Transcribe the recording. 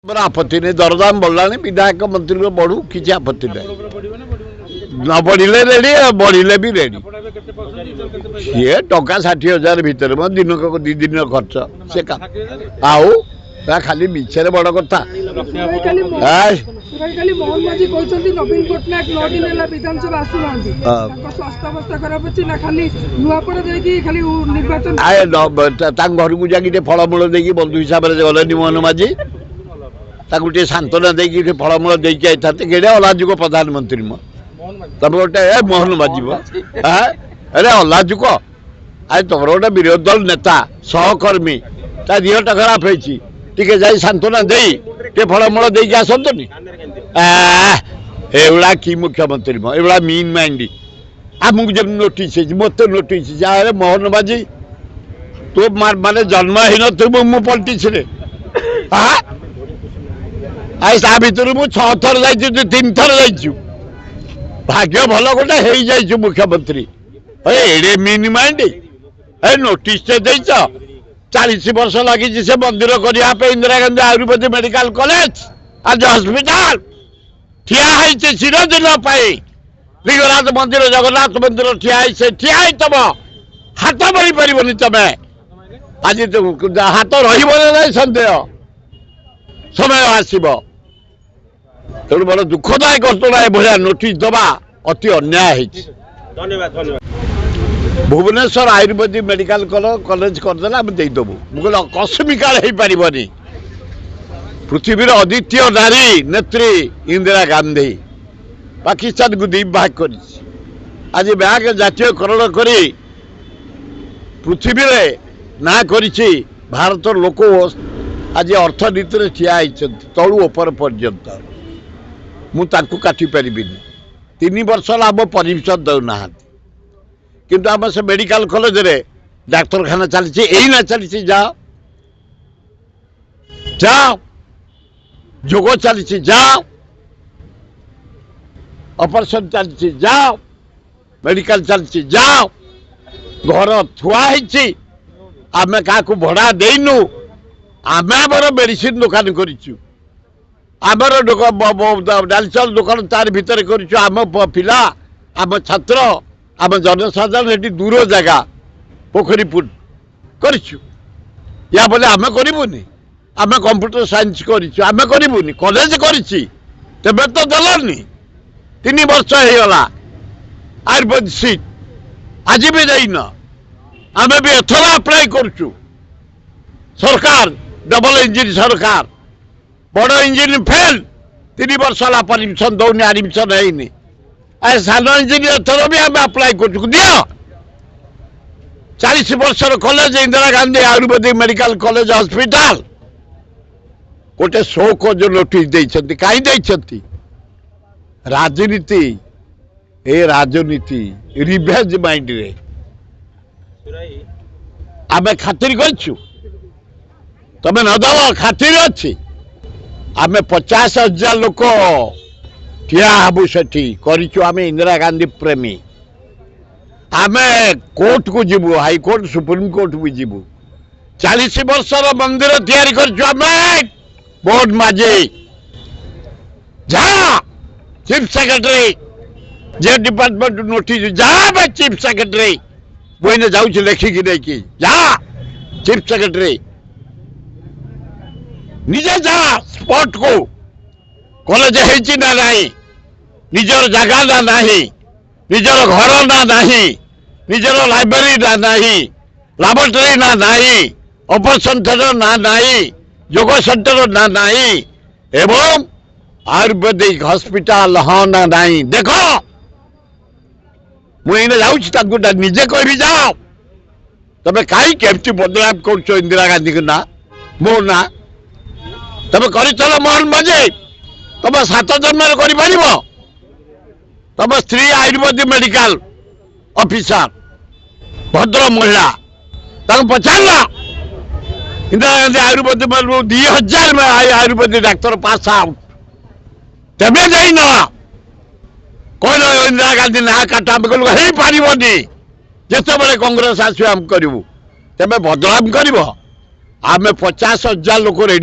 मोर आपत्ति नहीं दरदाम बढ़ला विधायक मंत्री बढ़ू किसी आपत्ति नहीं न बढ़िले रेडी बढ़िले भी रेडी सी टका 60,000 भितर दिन को 2 दिन खर्च से आउ खाली मिछे बड़ कथा घर को जाकि फलमूल देकी बंधु हिसाब से गले मोहन माझी टे सांत्वना देकी फलमूल देकी आई था केड़े अलाजुक प्रधानमंत्री तब गोटे मोहन माझी अरे अलाजुक आज तुम गोटे विरोधी दल नेता सहकर्मी ता देहटा खराब होके जा सांत्वना दे फलमूल देकी आसतुनि एवड़ा कि मुख्यमंत्री एवड़ा मीन माइंड आमको जब नोटिस मत नोटिस अरे मोहन माझी तो माने जन्महीन थी मु पॉलिटिक्स रे आई ता भर मु 6 थर जा 3 थर जा भाग्य भल गोटे हो मुख्यमंत्री एड़े मीन माइंड ए नोटिस 40 वर्ष लगी से मंदिर करने इंदिरा गांधी आयुर्वेदिक मेडिकल कॉलेज आज हॉस्पिटल ठिया चिरदिन लिंगराज मंदिर जगन्नाथ मंदिर ठिया तम हाथ मरी पारनि तमें आज हाथ रही सन्देह समय आसब तेणु बड़ दुखदायक घटना भाया नोटिस दबा अति अन्याय धन्यवाद भुवनेश्वर आयुर्वेदिक मेडिकल कॉलेज करदे आम देदेबू मुझे कस्मिकाल हो पारनि पृथ्वीर अद्वितीय नारी नेत्री इंदिरा गांधी पाकिस्तान को 2 भाग कर आज ब्याग जातीयकरण कर पृथ्वी ना कर भारत लोक आज अर्थनीति ठिया तलु ओपर पर्यंत मुझे काटी पारि 3 वर्ष आम परमिशन दौना किंतु आम से मेडिकल कॉलेज रे डाक्तरखाना चली ना चली जाओ जाओ जोग चली जाओ ऑपरेशन चली जाओ मेडिकल चली जाओ घर थुआई आम क्या भड़ा देनु आम आमर मेडिसिन दुकान करूँ आमर डाल चाउल दुकान तार भितर करुँ पिला आम छात्र आम जनसाधारण ये दूर जगह पोखरीपुर या बोले आम करूनी आम कंप्यूटर साइंस करें करूनी कॉलेज करें तो दलनी 3 वर्ष होगा आयुर्वेद सीट आज भी जाइन आम भी एथर अप्लाई करुँ सरकार डबल इंजिन सरकार बड़ इंजिन फेल 3 वर्ष है परमिशन दौनी एडमिशन है सान इंजिन एथर भी आम अप्लाई कर दियो 40 वर्ष college Indira Gandhi Ayurvedic medical college hospital गोटे शोक जो नोटिस देते कहीं राजनीति ए राजनीति रिवेंज माइंड रे आम खातिर करूँ तमें न दब खातिर अच्छी आम 50,000 लोक ठिया हबू से आम इंदिरा गांधी प्रेमी आम कोर्ट को जीवु हाईकोर्ट सुप्रीम कोर्ट को जीवु 40 वर्ष मंदिर तैयारी कर बोर्ड माझी जा चीफ सेक्रेटरी जे डिपार्टमेंट नोटिस जा चीफ सेक्रेटरी मुझे जाऊँ लेखिकी नहीं जा चीफ सेक्रेटरी निजे जा स्पॉट को कॉलेज ना नहीं निजर जगह ना नहीं निजर घर ना नहीं निजर लाइब्रेरी ना नहीं लैबोरेटरी ना नहीं ऑपरेशन थिएटर ना नहीं योग सेंटर ना नहीं एवं आयुर्वेदिक हॉस्पिटल हाँ ना नहीं देख मुझे जाऊँ निजे कह जाओ तबे कहीं केमती बदनाम कर इंदिरा गांधी को ना मो ना तबे कर मोहन माझी तुम 7 जन्म कर तुम स्त्री आयुर्वेदिक मेडिकल ऑफिसर भद्र महिला पचार इंदिरा गांधी आयुर्वेदिक 2000 में आयुर्वेदिक डॉक्टर पास आउट तेज जाइन कौन इंदिरा गांधी ना काट आम कहूँ हो पारनि जिते बड़े कांग्रेस आस करूँ तेज बदनाम कर आम 50,000 लोक रेडी